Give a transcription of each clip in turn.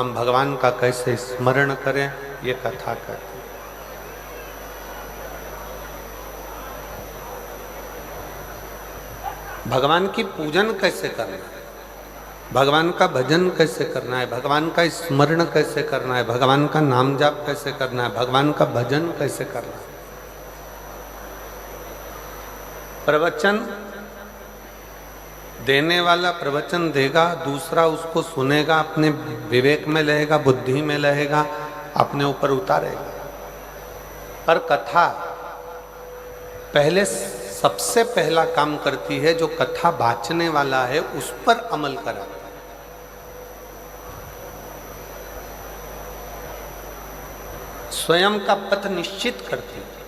हम भगवान का कैसे स्मरण करें, ये कथा कहती है। भगवान की पूजन कैसे करना है, भगवान का भजन कैसे करना है, भगवान का स्मरण कैसे करना है, भगवान का नाम जाप कैसे करना है, भगवान का भजन कैसे करना है। प्रवचन देने वाला प्रवचन देगा, दूसरा उसको सुनेगा, अपने विवेक में रहेगा, बुद्धि में रहेगा, अपने ऊपर उतारेगा। पर कथा पहले सबसे पहला काम करती है, जो कथा बाँचने वाला है उस पर अमल कराता है। स्वयं का पथ निश्चित करती है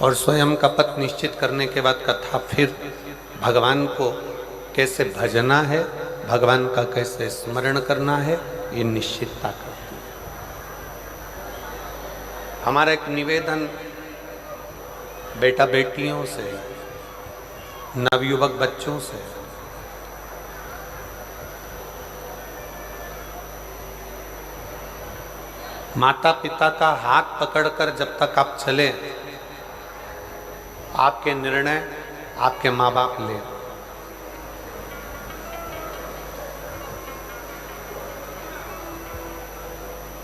और स्वयं का पथ निश्चित करने के बाद कथा फिर भगवान को कैसे भजना है, भगवान का कैसे स्मरण करना है, ये निश्चितता करती है। हमारा एक निवेदन बेटा बेटियों से, नवयुवक बच्चों से, माता पिता का हाथ पकड़कर जब तक आप चले, आपके निर्णय आपके माँ बाप ले।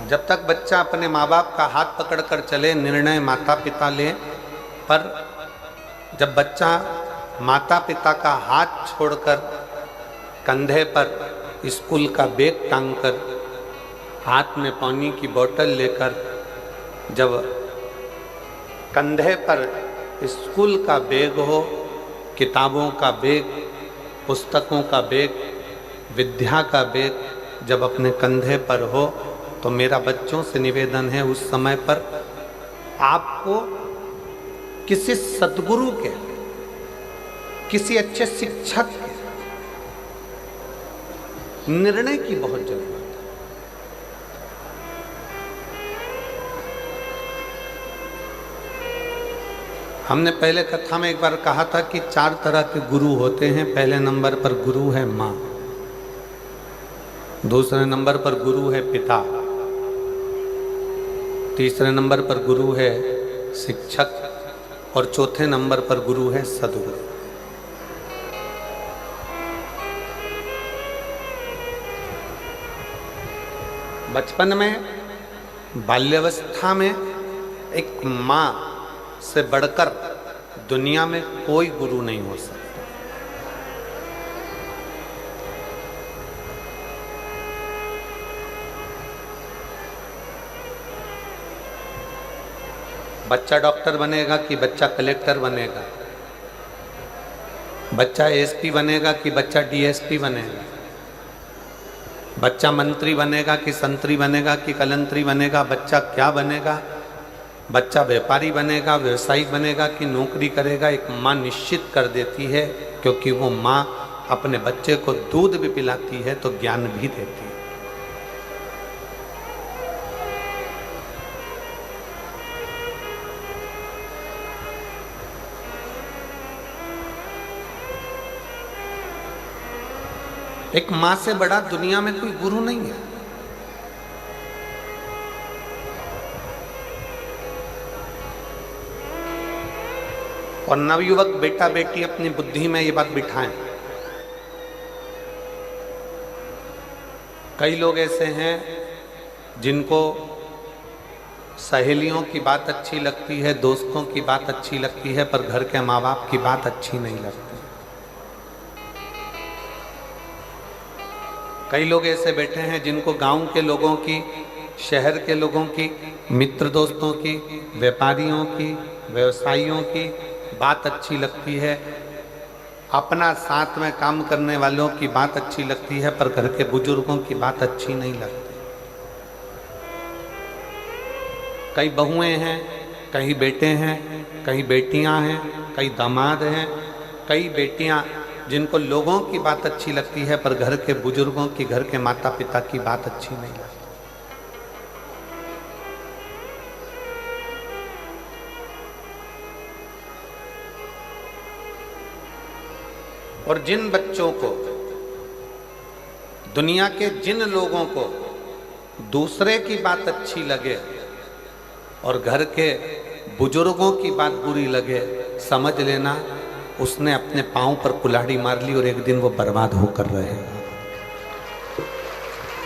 जब तक बच्चा अपने माँ बाप का हाथ पकड़कर चले, निर्णय माता पिता ले। पर जब बच्चा माता पिता का हाथ छोड़कर कंधे पर स्कूल का बैग टांगकर, हाथ में पानी की बोतल लेकर, जब कंधे पर स्कूल का बैग हो, किताबों का बैग, पुस्तकों का बैग, विद्या का बैग जब अपने कंधे पर हो, तो मेरा बच्चों से निवेदन है, उस समय पर आपको किसी सद्गुरु के, किसी अच्छे शिक्षक के निर्णय की बहुत जरूरत है। हमने पहले कथा में एक बार कहा था कि 4 तरह के गुरु होते हैं। पहले नंबर पर गुरु है माँ, दूसरे नंबर पर गुरु है पिता, तीसरे नंबर पर गुरु है शिक्षक और चौथे नंबर पर गुरु है सद्गुरु। बचपन में, बाल्यावस्था में एक माँ से बढ़कर दुनिया में कोई गुरु नहीं हो सकता। बच्चा डॉक्टर बनेगा कि बच्चा कलेक्टर बनेगा, बच्चा एसपी बनेगा कि बच्चा डीएसपी बनेगा, बच्चा मंत्री बनेगा कि संतरी बनेगा कि कलंतरी बनेगा, बच्चा क्या बनेगा, बच्चा व्यापारी बनेगा, व्यवसायिक बनेगा कि नौकरी करेगा, एक माँ निश्चित कर देती है, क्योंकि वो माँ अपने बच्चे को दूध भी पिलाती है तो ज्ञान भी देती है। एक माँ से बड़ा दुनिया में कोई गुरु नहीं है। और नवयुवक बेटा बेटी अपनी बुद्धि में ये बात बिठाएं। कई लोग ऐसे हैं जिनको सहेलियों की बात अच्छी लगती है, दोस्तों की बात अच्छी लगती है, पर घर के माँ बाप की बात अच्छी नहीं लगती। कई लोग ऐसे बैठे हैं जिनको गांव के लोगों की, शहर के लोगों की, मित्र दोस्तों की, व्यापारियों की, व्यवसायियों की बात अच्छी लगती है, अपना साथ में काम करने वालों की बात अच्छी लगती है, पर घर के बुजुर्गों की बात अच्छी नहीं लगती। कई बहुएं हैं, कई बेटे हैं, कई बेटियां हैं, कई दामाद हैं, कई बेटियां जिनको लोगों की बात अच्छी लगती है, पर घर के बुजुर्गों की, घर के माता पिता की बात अच्छी नहीं लगती। और जिन बच्चों को दुनिया के जिन लोगों को दूसरे की बात अच्छी लगे और घर के बुजुर्गों की बात बुरी लगे, समझ लेना उसने अपने पांव पर कुल्हाड़ी मार ली और एक दिन वो बर्बाद होकर रहेगा,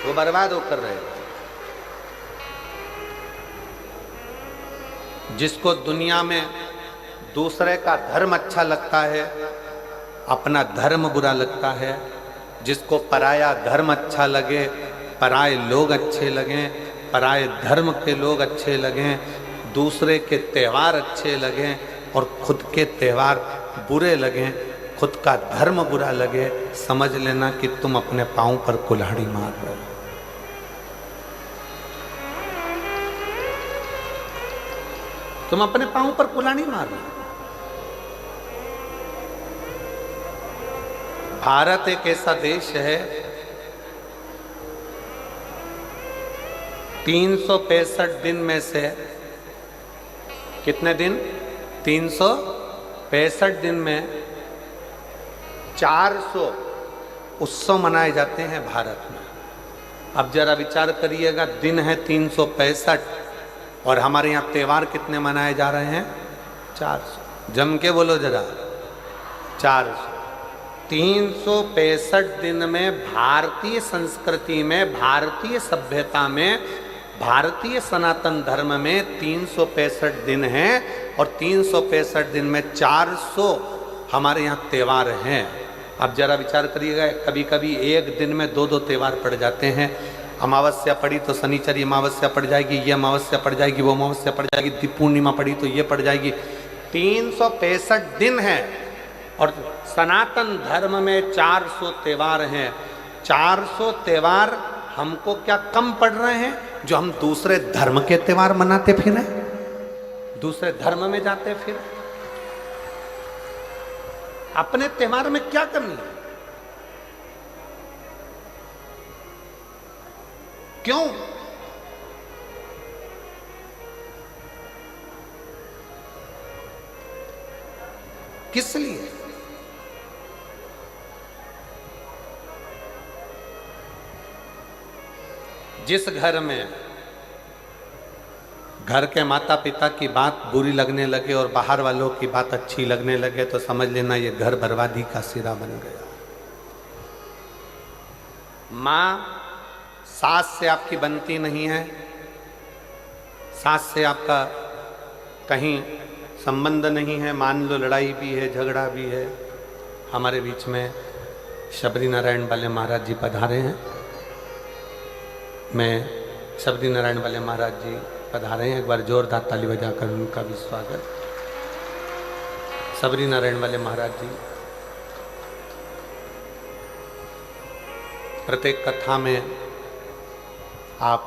वो बर्बाद होकर रहेगा। जिसको दुनिया में दूसरे का धर्म अच्छा लगता है, अपना धर्म बुरा लगता है, जिसको पराया धर्म अच्छा लगे, पराए लोग अच्छे लगें, पराए धर्म के लोग अच्छे लगें, दूसरे के त्यौहार अच्छे लगें और खुद के त्यौहार बुरे लगें, खुद का धर्म बुरा लगे, समझ लेना कि तुम अपने पांव पर कुल्हाड़ी मार रहे हो। तुम अपने पांव पर कुल्हाड़ी मार रहे हो। भारत एक ऐसा देश है 365 दिन में से कितने दिन? 365 दिन में 400 उत्सव मनाए जाते हैं भारत में। अब जरा विचार करिएगा, दिन है 365 और हमारे यहाँ त्योहार कितने मनाए जा रहे हैं? 400। जम के बोलो जरा, 400। 365 दिन में भारतीय संस्कृति में, भारतीय सभ्यता में, भारतीय सनातन धर्म में 365 दिन हैं और 365 दिन में 400 हमारे यहाँ त्यौहार हैं। अब जरा विचार करिएगा, कभी कभी एक दिन में 2-2 त्यौहार पड़ जाते हैं। अमावस्या पड़ी तो शनिचरी अमावस्या पड़ जाएगी, ये अमावस्या पड़ जाएगी, वो अमावस्या पड़ जाएगी, दीप पूर्णिमा पड़ी तो ये पड़ जाएगी। 365 दिन है और सनातन धर्म में 400 त्यौहार हैं। 400 त्यौहार हमको क्या कम पड़ रहे हैं जो हम दूसरे धर्म के त्यौहार मनाते फिर हैं, दूसरे धर्म में जाते फिर? अपने त्यौहार में क्या कमी है? क्यों? किस लिए? जिस घर में घर के माता पिता की बात बुरी लगने लगे और बाहर वालों की बात अच्छी लगने लगे तो समझ लेना ये घर बर्बादी का सिरा बन गया। माँ सास से आपकी बनती नहीं है, सास से आपका कहीं संबंध नहीं है, मान लो लड़ाई भी है, झगड़ा भी है। हमारे बीच में शबरी नारायण वाले महाराज जी पधारे हैं। मैं शबरी नारायण वाले महाराज जी पधारे हैं, एक बार जोरदार ताली बजाकर उनका भी स्वागत। शबरी नारायण वाले महाराज जी प्रत्येक कथा में आप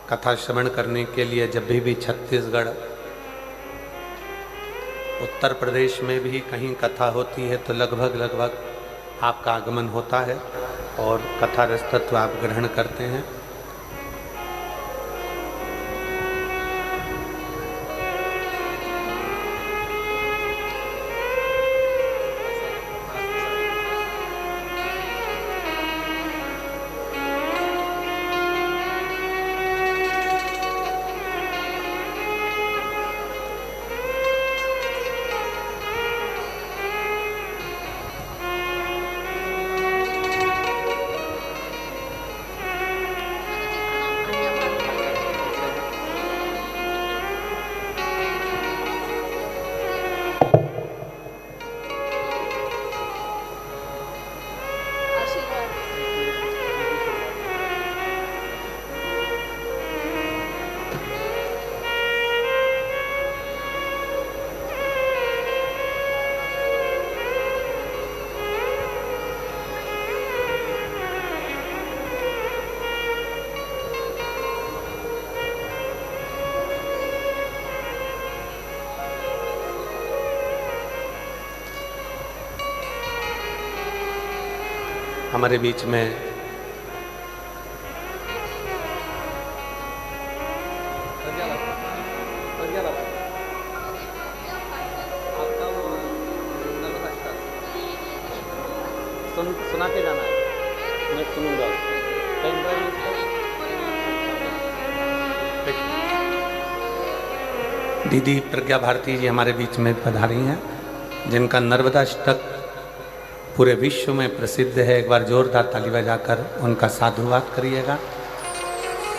कथा श्रवण करने के लिए जब भी छत्तीसगढ़, उत्तर प्रदेश में भी कहीं कथा होती है तो लगभग आपका आगमन होता है और कथा रसतत्व आप ग्रहण करते हैं। हमारे बीच में सुना के जाना है। मैं सुनूंगा। दीदी प्रज्ञा भारती जी हमारे बीच में पधारी हैं, जिनका नर्मदाष्टक पूरे विश्व में प्रसिद्ध है। एक बार जोरदार ताली बजाकर उनका साधुवाद करिएगा।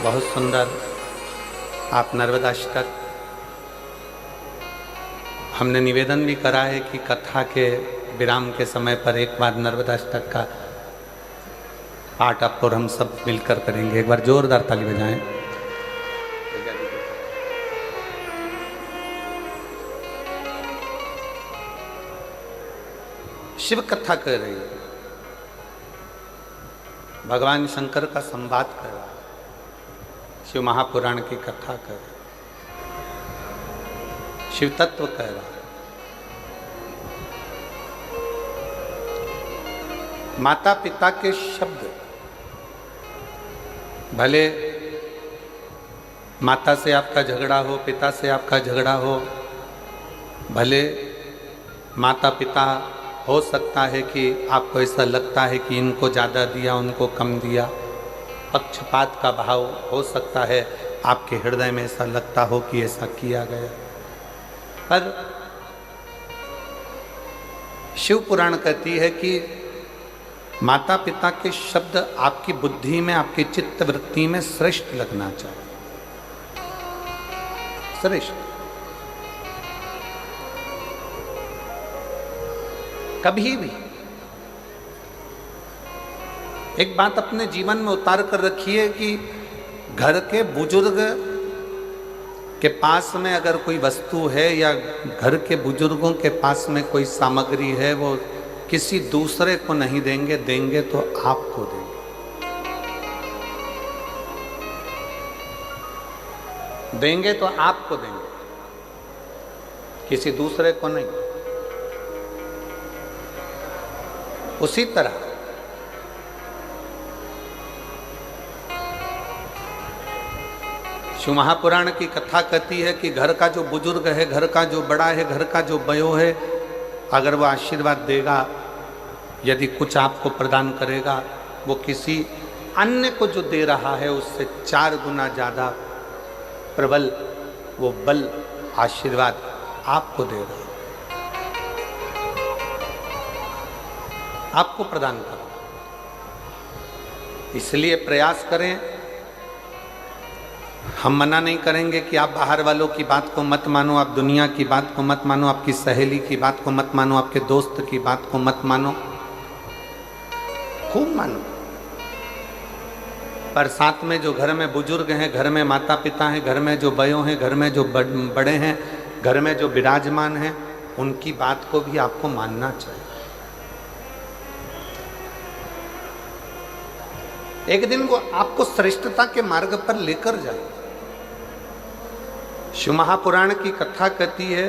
बहुत सुंदर आप नर्मदाष्टक, हमने निवेदन भी करा है कि कथा के विराम के समय पर एक बार नर्मदाष्टक का पाठ आप और हम सब मिलकर करेंगे। एक बार जोरदार ताली बजाएं। शिव कथा कर रही है, भगवान शंकर का संवाद कर रहा है, शिव महापुराण की कथा कर रहा है, शिव तत्व कह रहा है। माता पिता के शब्द, भले माता से आपका झगड़ा हो, पिता से आपका झगड़ा हो, भले माता पिता हो सकता है कि आपको ऐसा लगता है कि इनको ज़्यादा दिया उनको कम दिया, पक्षपात का भाव हो सकता है, आपके हृदय में ऐसा लगता हो कि ऐसा किया गया, पर शिव पुराण कहती है कि माता पिता के शब्द आपकी बुद्धि में, आपकी चित्त वृत्ति में श्रेष्ठ लगना चाहिए, श्रेष्ठ। कभी भी एक बात अपने जीवन में उतार कर रखिए कि घर के बुजुर्ग के पास में अगर कोई वस्तु है या घर के बुजुर्गों के पास में कोई सामग्री है, वो किसी दूसरे को नहीं देंगे, देंगे तो आपको देंगे। देंगे तो आपको देंगे, किसी दूसरे को नहीं। उसी तरह शिव महापुराण की कथा कहती है कि घर का जो बुजुर्ग है, घर का जो बड़ा है, घर का जो बयो है, अगर वो आशीर्वाद देगा, यदि कुछ आपको प्रदान करेगा, वो किसी अन्य को जो दे रहा है उससे 4 गुना ज़्यादा प्रबल वो बल आशीर्वाद आपको दे रहा है, आपको प्रदान करो। इसलिए प्रयास करें। हम मना नहीं करेंगे कि आप बाहर वालों की बात को मत मानो, आप दुनिया की बात को मत मानो, आपकी सहेली की बात को मत मानो, आपके दोस्त की बात को मत मानो, खूब मानो, पर साथ में जो घर में बुजुर्ग हैं, घर में माता पिता हैं, घर में जो बयो हैं, घर में जो बड़े हैं, घर में जो विराजमान हैं, उनकी बात को भी आपको मानना चाहिए। एक दिन वो आपको श्रेष्ठता के मार्ग पर लेकर जाए। शिव महापुराण की कथा कहती है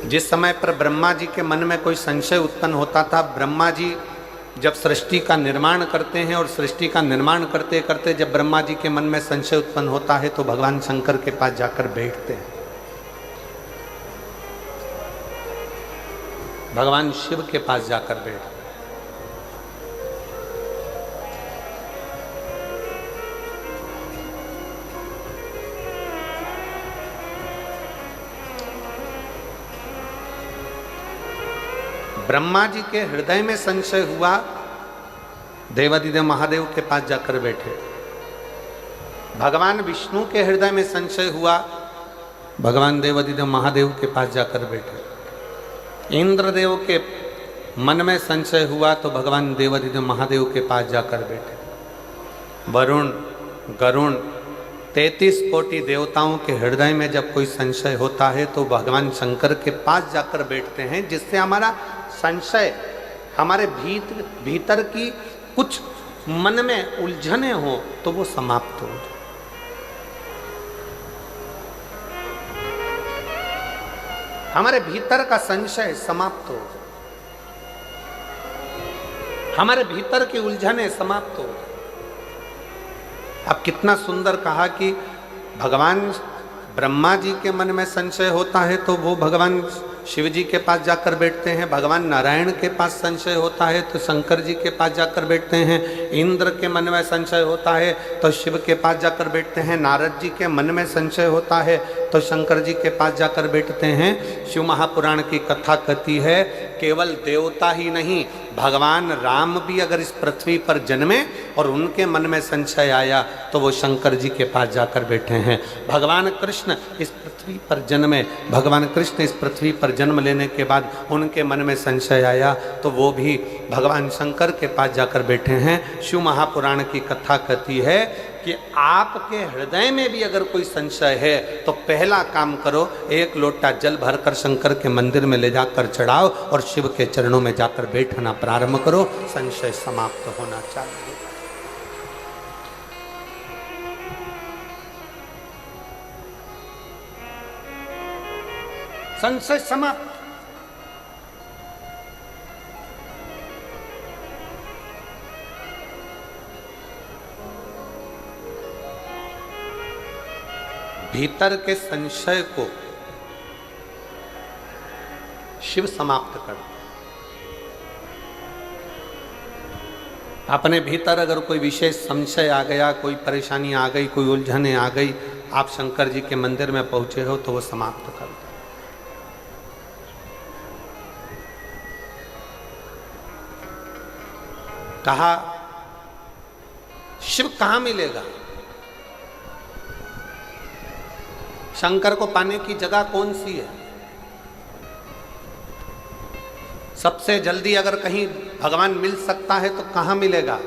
जिस समय पर ब्रह्मा जी के मन में कोई संशय उत्पन्न होता था, ब्रह्मा जी जब सृष्टि का निर्माण करते हैं और सृष्टि का निर्माण करते करते जब ब्रह्मा जी के मन में संशय उत्पन्न होता है तो भगवान शंकर के पास जाकर बैठते हैं। भगवान शिव के पास जाकर बैठते हैं। ब्रह्मा जी के हृदय में संशय हुआ, देवादिदेव महादेव के पास जाकर बैठे। भगवान विष्णु के हृदय में संशय हुआ, भगवान देवादिदेव महादेव के पास जाकर बैठे। इंद्रदेव के मन में संशय हुआ तो भगवान देवादिदेव महादेव के पास जाकर बैठे। वरुण, गरुण, 33 कोटि देवताओं के हृदय में जब कोई संशय होता है तो भगवान शंकर के पास जाकर बैठते हैं, जिससे हमारा संशय, हमारे भीतर की कुछ मन में उलझने हो तो वो समाप्त हो जाए। हमारे भीतर का संशय समाप्त हो जाए, हमारे भीतर की उलझने समाप्त हो जाए। अब कितना सुंदर कहा कि भगवान ब्रह्मा जी के मन में संशय होता है तो वो भगवान शिव जी के पास जाकर बैठते हैं, भगवान नारायण के पास संशय होता है तो शंकर जी के पास जाकर बैठते हैं, इंद्र के मन में संशय होता है तो शिव के पास जाकर बैठते हैं, नारद जी के मन में संशय होता है तो शंकर जी के पास जाकर बैठते हैं। शिव महापुराण की कथा कहती है केवल देवता ही नहीं, भगवान राम भी अगर इस पृथ्वी पर जन्मे और उनके मन में संशय आया तो वो शंकर जी के पास जाकर बैठे हैं। भगवान कृष्ण इस पृथ्वी पर जन्मे, भगवान कृष्ण इस पृथ्वी पर जन्म लेने के बाद उनके मन में संशय आया तो वो भी भगवान शंकर के पास जाकर बैठे हैं। शिव महापुराण की कथा कहती है कि आपके हृदय में भी अगर कोई संशय है तो पहला काम करो, एक लोटा जल भरकर शंकर के मंदिर में ले जाकर चढ़ाओ और शिव के चरणों में जाकर बैठना प्रारंभ करो, संशय समाप्त होना चाहिए। संशय समाप्त। भीतर के संशय को शिव समाप्त कर। अपने भीतर अगर कोई विशेष संशय आ गया, कोई परेशानी आ गई, कोई उलझने आ गई, आप शंकर जी के मंदिर में पहुंचे हो तो वो समाप्त कर दो। कहा शिव कहां मिलेगा, शंकर को पाने की जगह कौन सी है? सबसे जल्दी अगर कहीं भगवान मिल सकता है तो कहां मिलेगा?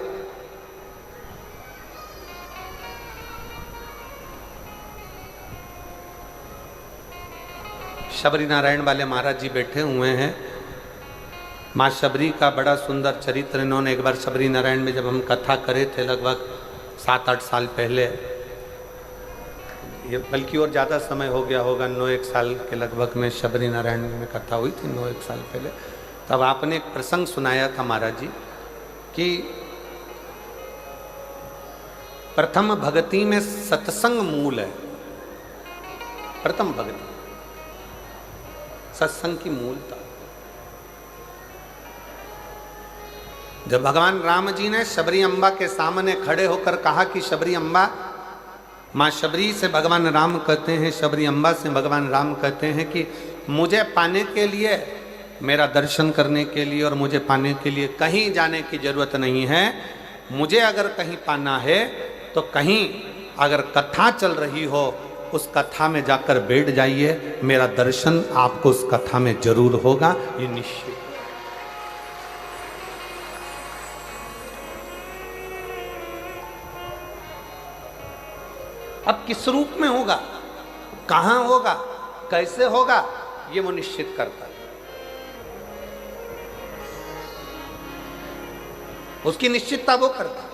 शबरी नारायण वाले महाराज जी बैठे हुए हैं। माँ शबरी का बड़ा सुंदर चरित्र इन्होंने एक बार शबरी नारायण में जब हम कथा करे थे लगभग 7-8 साल पहले, ये बल्कि और ज़्यादा समय हो गया होगा, 9-1 साल के लगभग में शबरी नारायण में कथा हुई थी, 9-1 साल पहले। तब आपने एक प्रसंग सुनाया था महाराज जी कि प्रथम भक्ति में सत्संग मूल है। प्रथम भक्ति सत्संग की मूलता। जब भगवान राम जी ने शबरी अम्बा के सामने खड़े होकर कहा कि शबरी अम्बा, माँ शबरी से भगवान राम कहते हैं, शबरी अम्बा से भगवान राम कहते हैं कि मुझे पाने के लिए, मेरा दर्शन करने के लिए और मुझे पाने के लिए कहीं जाने की जरूरत नहीं है। मुझे अगर कहीं पाना है तो कहीं अगर कथा चल रही हो उस कथा में जाकर बैठ जाइए, मेरा दर्शन आपको उस कथा में जरूर होगा, ये निश्चित। अब किस रूप में होगा, कहां होगा, कैसे होगा, ये वो निश्चित करता है। उसकी निश्चितता वो करता है।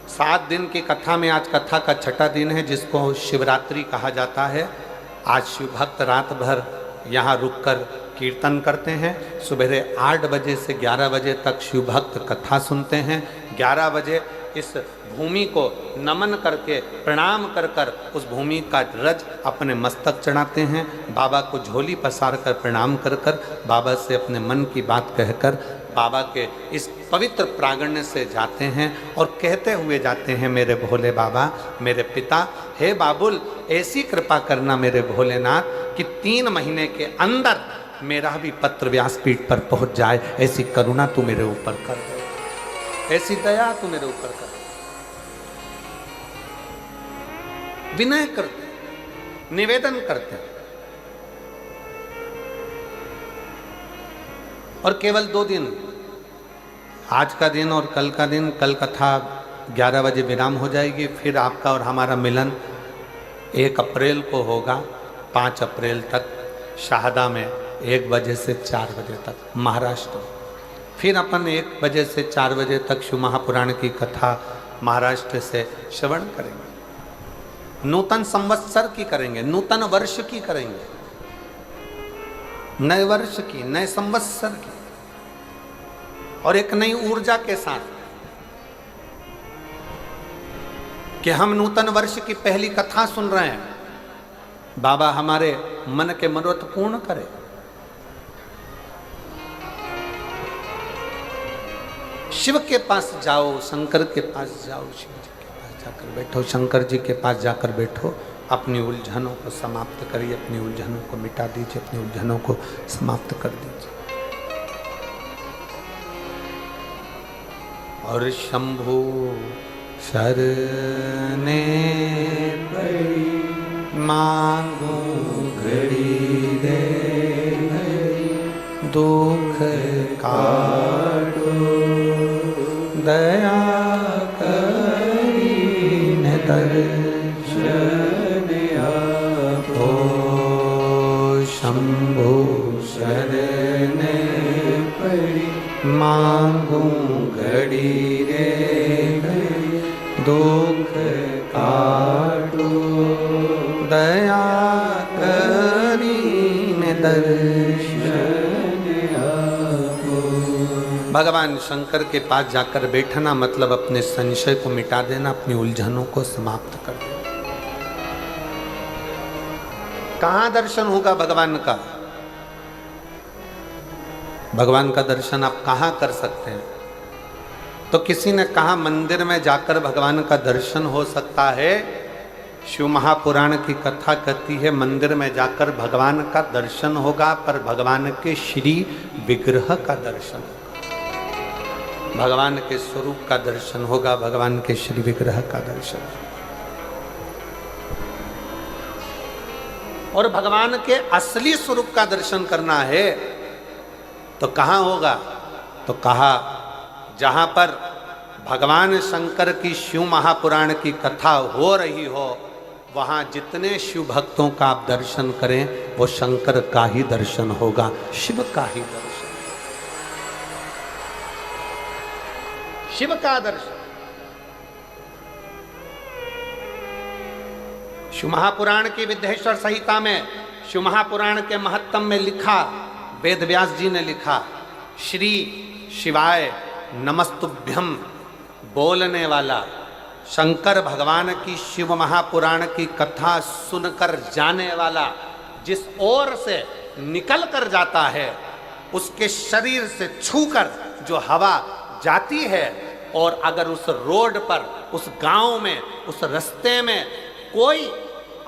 7 दिन की कथा में आज कथा का 6ठा दिन है जिसको शिवरात्रि कहा जाता है। आज शिव भक्त रात भर यहाँ रुककर कीर्तन करते हैं। सुबह 8 बजे से 11 बजे तक शिव भक्त कथा सुनते हैं। 11 बजे इस भूमि को नमन करके प्रणाम कर कर उस भूमि का रज अपने मस्तक चढ़ाते हैं। बाबा को झोली पसार कर प्रणाम कर कर बाबा से अपने मन की बात कहकर बाबा के इस पवित्र प्रांगण से जाते हैं और कहते हुए जाते हैं, मेरे भोले बाबा, मेरे पिता, हे बाबुल, ऐसी कृपा करना मेरे भोलेनाथ कि 3 महीने के अंदर मेरा भी पत्र व्यासपीठ पर पहुंच जाए, ऐसी करुणा तू मेरे ऊपर कर दे, ऐसी दया तू मेरे ऊपर कर। विनय करते, निवेदन करते हैं। और केवल 2 दिन, आज का दिन और कल का दिन, कल कथा 11 बजे विराम हो जाएगी, फिर आपका और हमारा मिलन 1 अप्रैल को होगा। 5 अप्रैल तक शाहदा में 1 बजे से 4 बजे तक महाराष्ट्र। फिर अपन 1 बजे से 4 बजे तक शिव महापुराण की कथा महाराष्ट्र से श्रवण करेंगे। नूतन संवत्सर की करेंगे, नूतन वर्ष की करेंगे, नए वर्ष की, नए संवत्सर की, और एक नई ऊर्जा के साथ कि हम नूतन वर्ष की पहली कथा सुन रहे हैं, बाबा हमारे मन के मनोरथ पूर्ण करे। शिव के पास जाओ, शंकर के पास जाओ, शिव जी के पास जाकर बैठो, शंकर जी के पास जाकर बैठो, अपनी उलझनों को समाप्त करिए, अपनी उलझनों को मिटा दीजिए, अपनी उलझनों को समाप्त कर दीजिए। और शंभु शरणे पड़ी मांगो घड़ी दे दुख काटो दया करीन दर्शन आपो। शंभु शरणे पड़ी मांगू घड़ी रे दुख काटो दया करीन दर्शन आपो। भगवान शंकर के पास जाकर बैठना मतलब अपने संशय को मिटा देना, अपनी उलझनों को समाप्त कर देना। कहाँ दर्शन होगा भगवान का? भगवान का दर्शन आप कहाँ कर सकते हैं? तो किसी ने कहा मंदिर में जाकर भगवान का दर्शन हो सकता है। शिव महापुराण की कथा कहती है मंदिर में जाकर भगवान का दर्शन होगा, पर भगवान के श्री विग्रह का दर्शन होगा, भगवान के स्वरूप का दर्शन होगा, भगवान के श्री विग्रह का दर्शन। और भगवान के असली स्वरूप का दर्शन करना है तो कहाँ होगा? तो कहा जहाँ पर भगवान शंकर की शिव महापुराण की कथा हो रही हो, वहाँ जितने शिव भक्तों का आप दर्शन करें वो शंकर का ही दर्शन होगा, शिव का ही दर्शन, शिव का दर्शन। शिव महापुराण की विद्येश्वर संहिता में, शिव महापुराण के महत्तम में लिखा, वेद व्यास जी ने लिखा, श्री शिवाय नमस्तुभ्यम बोलने वाला शंकर भगवान की शिव महापुराण की कथा सुनकर जाने वाला जिस ओर से निकल कर जाता है, उसके शरीर से छूकर जो हवा जाती है, और अगर उस रोड पर, उस गांव में, उस रास्ते में कोई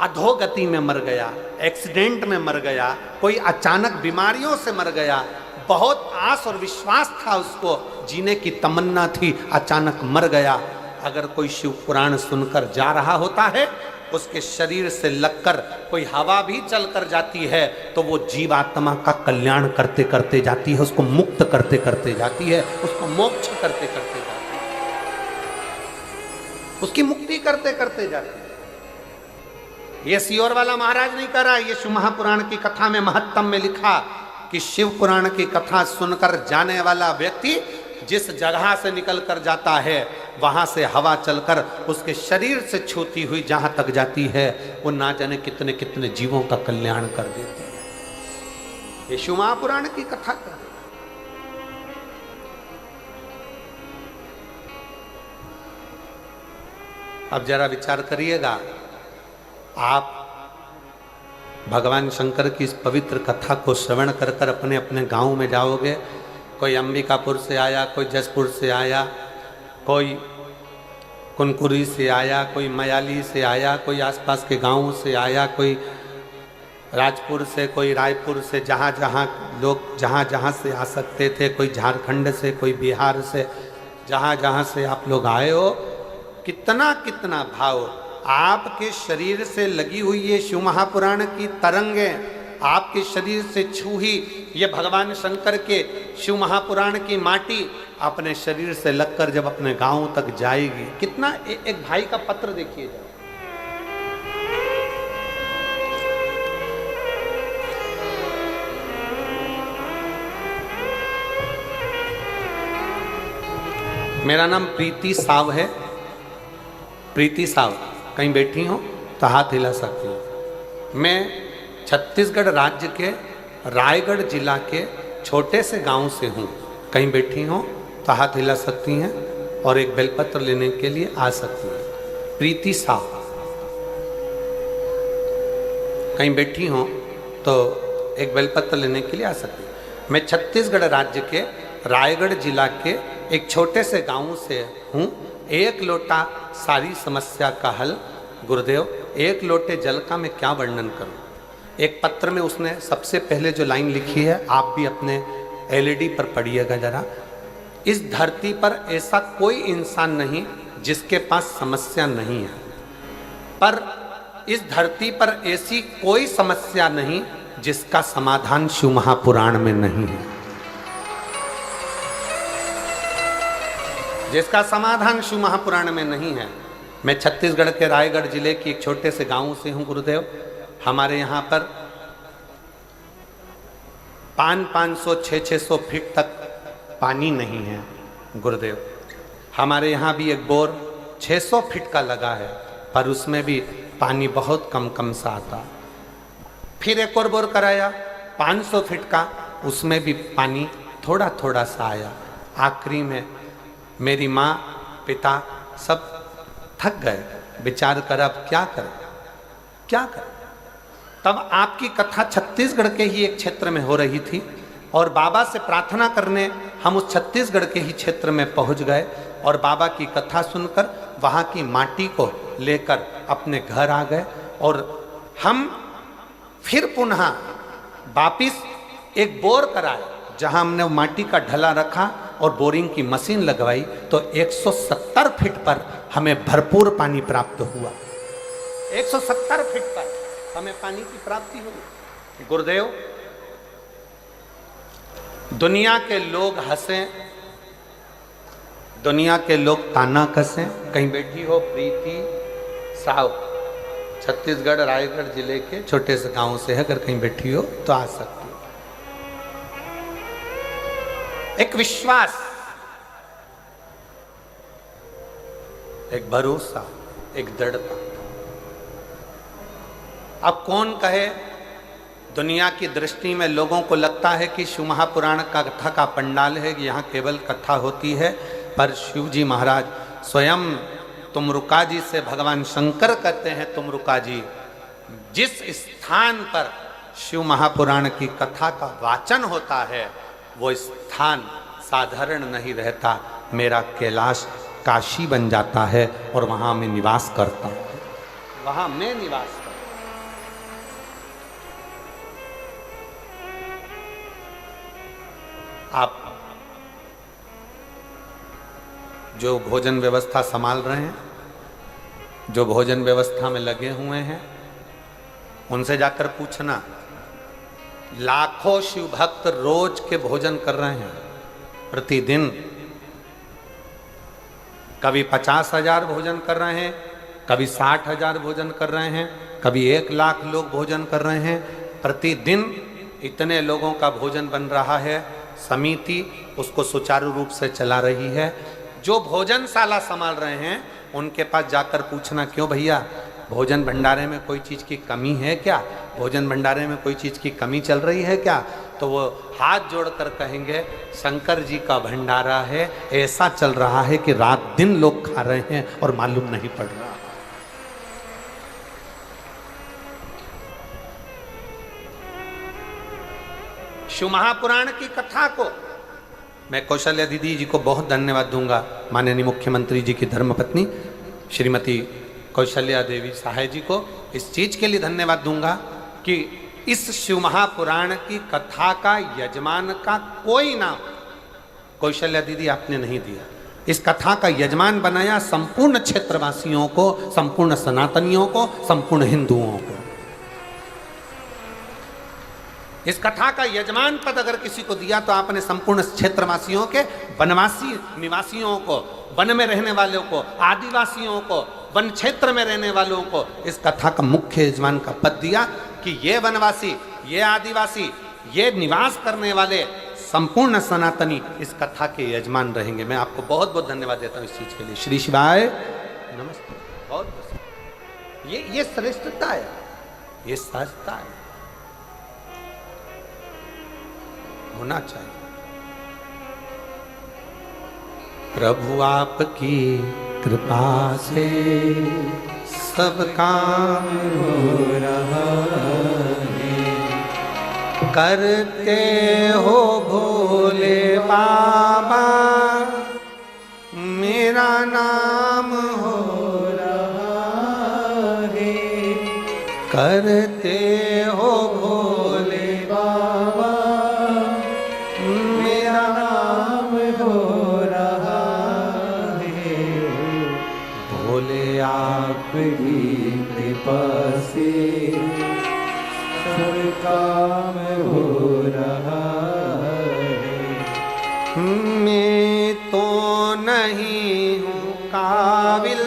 अधोगति में मर गया, एक्सीडेंट में मर गया, कोई अचानक बीमारियों से मर गया, बहुत आस और विश्वास था उसको, जीने की तमन्ना थी, अचानक मर गया, अगर कोई शिव पुराण सुनकर जा रहा होता है, उसके शरीर से लगकर कोई हवा भी चलकर जाती है तो वो जीवात्मा का कल्याण करते करते जाती है, उसको मुक्त करते करते जाती है, उसको मोक्ष करते करते जाती है, उसकी मुक्ति करते करते जाती है। ये सियोर वाला महाराज नहीं कर रहा, ये शिव महापुराण की कथा में महत्तम में लिखा कि शिव पुराण की कथा सुनकर जाने वाला व्यक्ति जिस जगह से निकल कर जाता है, वहां से हवा चलकर उसके शरीर से छूती हुई जहां तक जाती है, वो ना जाने कितने कितने जीवों का कल्याण कर देती है। ये शिव महापुराण की कथा कर। अब जरा विचार करिएगा, आप भगवान शंकर की इस पवित्र कथा को श्रवण कर कर अपने अपने गांव में जाओगे, कोई अंबिकापुर से आया, कोई जसपुर से आया, कोई कुनकुरी से आया, कोई मयाली से आया, कोई आसपास के गांवों से आया, कोई राजपुर से, कोई रायपुर से, जहाँ जहाँ लोग जहाँ जहाँ से आ सकते थे, कोई झारखंड से, कोई बिहार से, जहाँ जहाँ से आप लोग आए हो, कितना कितना भाव आपके शरीर से लगी हुई ये शिव महापुराण की तरंगें, आपके शरीर से छूही ये भगवान शंकर के शिव महापुराण की माटी अपने शरीर से लगकर जब अपने गांव तक जाएगी, कितना एक भाई का पत्र देखिए जरा, मेरा नाम प्रीति साव है। प्रीति साव कहीं बैठी हो तो हाथ हिला सकती हो। मैं छत्तीसगढ़ राज्य के रायगढ़ जिला के छोटे से गांव से हूँ। कहीं बैठी हो तो हाथ हिला सकती हैं और एक बेलपत्र लेने के लिए आ सकती हैं। प्रीति साहु कहीं बैठी हो तो एक बेलपत्र लेने के लिए आ सकती है। मैं छत्तीसगढ़ राज्य के रायगढ़ जिला के एक छोटे से गांव से हूँ। एक लोटा सारी समस्या का हल। गुरुदेव, एक लोटे जल का मैं क्या वर्णन करूँ। एक पत्र में उसने सबसे पहले जो लाइन लिखी है, आप भी अपने एलईडी पर पढ़िएगा जरा। इस धरती पर ऐसा कोई इंसान नहीं जिसके पास समस्या नहीं है, पर इस धरती पर ऐसी कोई समस्या नहीं जिसका समाधान शिव महापुराण में नहीं है। जिसका समाधान शिव महापुराण में नहीं है। मैं छत्तीसगढ़ के रायगढ़ जिले की एक छोटे से गांव से हूं गुरुदेव। हमारे यहाँ पर 500 600 फीट तक पानी नहीं है गुरुदेव। हमारे यहाँ भी एक बोर 600 फीट का लगा है, पर उसमें भी पानी बहुत कम सा आता। फिर एक और बोर कराया 500 फीट का, उसमें भी पानी थोड़ा थोड़ा सा आया। आखिरी में मेरी माँ पिता सब थक गए, विचार कर अब क्या करें क्या करें। तब आपकी कथा छत्तीसगढ़ के ही एक क्षेत्र में हो रही थी और बाबा से प्रार्थना करने हम उस छत्तीसगढ़ के ही क्षेत्र में पहुंच गए और बाबा की कथा सुनकर वहाँ की माटी को लेकर अपने घर आ गए। और हम फिर पुनः वापिस एक बोर कराए, जहाँ हमने माटी का ढला रखा और बोरिंग की मशीन लगवाई, तो 170 फीट पर हमें भरपूर पानी प्राप्त हुआ। 170 फीट पर हमें पानी की प्राप्ति हुई। गुरुदेव, दुनिया के लोग हंसें, दुनिया के लोग ताना कसें। कहीं बैठी हो प्रीति साहु, छत्तीसगढ़ रायगढ़ जिले के छोटे से गांव से है, अगर कहीं बैठी हो तो आ सकती हो। एक विश्वास, एक भरोसा, एक दृढ़ता। अब कौन कहे, दुनिया की दृष्टि में लोगों को लगता है कि शिव महापुराण का कथा का पंडाल है, कि यहाँ केवल कथा होती है, पर शिव जी महाराज स्वयं तुमरुका जी से भगवान शंकर कहते हैं, तुमरुका जी, जिस स्थान पर शिव महापुराण की कथा का वाचन होता है वो स्थान साधारण नहीं रहता। मेरा कैलाश काशी बन जाता है और वहाँ मैं निवास करता हूँ, वहाँ मैं निवास करता हूँ। आप जो भोजन व्यवस्था संभाल रहे हैं, जो भोजन व्यवस्था में लगे हुए हैं, उनसे जाकर पूछना। लाखों शिव भक्त रोज के भोजन कर रहे हैं प्रतिदिन। कभी 50,000 भोजन कर रहे हैं, कभी 60,000 भोजन कर रहे हैं, कभी 1 लाख लोग भोजन कर रहे हैं। प्रतिदिन इतने लोगों का भोजन बन रहा है। समिति उसको सुचारू रूप से चला रही है। जो भोजनशाला संभाल रहे हैं उनके पास जाकर पूछना, क्यों भैया भोजन भंडारे में कोई चीज़ की कमी है क्या, भोजन भंडारे में कोई चीज़ की कमी चल रही है क्या? तो वो हाथ जोड़कर कहेंगे, शंकर जी का भंडारा है, ऐसा चल रहा है कि रात दिन लोग खा रहे हैं और मालूम नहीं पड़ रहा। शिव महापुराण की कथा को मैं कौशल्या दीदी जी को बहुत धन्यवाद दूंगा, माननीय मुख्यमंत्री जी की धर्मपत्नी श्रीमती कौशल्या देवी सहाय जी को इस चीज के लिए धन्यवाद दूंगा कि इस शिव महापुराण की कथा का यजमान का कोई नाम कौशल्या दीदी आपने नहीं दिया। इस कथा का यजमान बनाया संपूर्ण क्षेत्रवासियों को, संपूर्ण सनातनियों को, संपूर्ण हिंदुओं को। इस कथा का यजमान पद अगर किसी को दिया तो आपने संपूर्ण क्षेत्रवासियों के, वनवासी निवासियों को, वन में रहने वालों को, आदिवासियों को, वन क्षेत्र में रहने वालों को इस कथा का मुख्य यजमान का पद दिया कि ये वनवासी, ये आदिवासी, ये निवास करने वाले संपूर्ण सनातनी इस कथा के यजमान रहेंगे। मैं आपको बहुत बहुत धन्यवाद देता हूँ इस चीज के लिए। श्री शिवाय नमस्ते। बहुत ये श्रेष्ठता है, ये सहजता है, होना चाहिए। प्रभु आपकी कृपा से सब काम हो रहा है। करते हो भोले बाबा मेरा नाम हो रहा है। करते हो भोले बाबा मेरा नाम हो रहा है। भोले आपकी कृपा से सब काम हो रहा है। मैं तो नहीं हूँ काबिल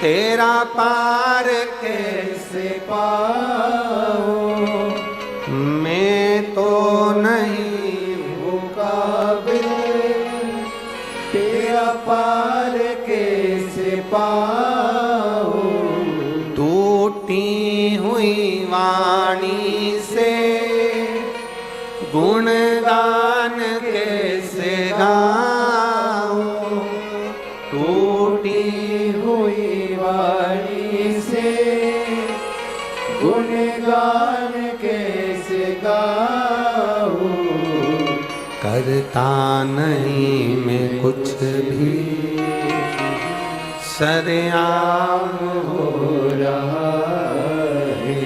तेरा पार कैसे पाऊं। मैं तो नहीं हूँ काबिल तेरा पार कैसे पाऊं। टूटी हुई वाणी से गुणगान कैसे गाऊं। टूटी हुई वाणी से गुणगान कैसे गाऊं। करता नहीं मैं कुछ भी सरेआम हो रहा है।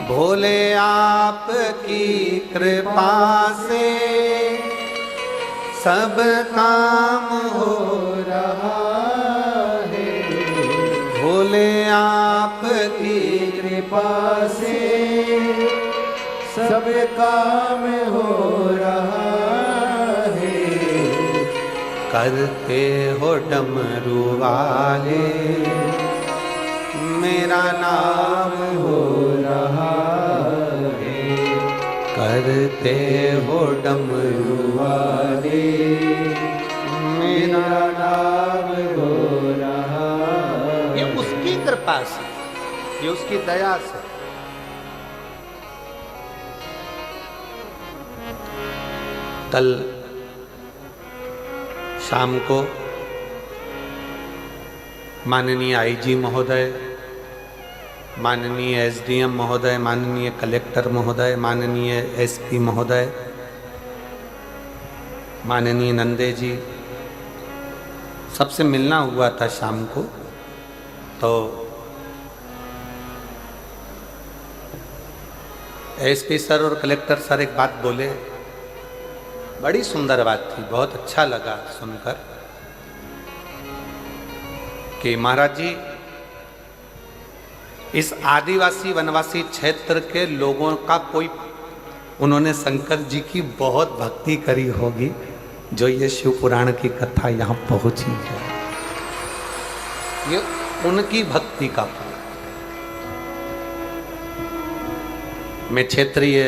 भोले आपकी कृपा से सब काम हो रहा है। भोले आपकी कृपा से सब काम हो रहा है। करते हो डमरू वाले मेरा नाम हो रहा है। करते हो डमरू वाले मेरा नाम हो रहा है। ये उसकी कृपा से, ये उसकी दया से। कल शाम को माननीय आईजी महोदय, माननीय एसडीएम महोदय, माननीय कलेक्टर महोदय, माननीय एसपी महोदय, माननीय नंदे जी, सबसे मिलना हुआ था शाम को। तो एसपी सर और कलेक्टर सर एक बात बोले, बड़ी सुंदर बात थी, बहुत अच्छा लगा सुनकर कि महाराज जी इस आदिवासी वनवासी क्षेत्र के लोगों का कोई, उन्होंने शंकर जी की बहुत भक्ति करी होगी जो ये शिव पुराण की कथा यहाँ पहुंची है। ये उनकी भक्ति का फल। मैं क्षेत्रीय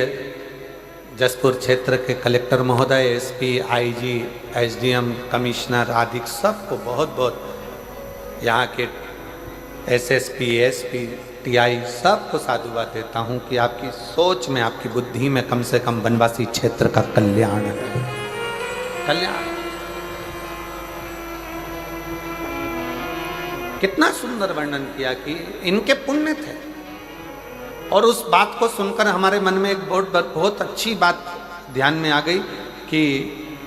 जसपुर क्षेत्र के कलेक्टर महोदय, एसपी, आईजी, एसडीएम, कमिश्नर आदि सबको बहुत बहुत, यहाँ के एसएसपी, एसपी, टीआई सबको साधुवाद देता हूँ कि आपकी सोच में, आपकी बुद्धि में कम से कम वनवासी क्षेत्र का कल्याण है। कल्याण कितना सुंदर वर्णन किया कि इनके पुण्य थे। और उस बात को सुनकर हमारे मन में एक बहुत अच्छी बात ध्यान में आ गई कि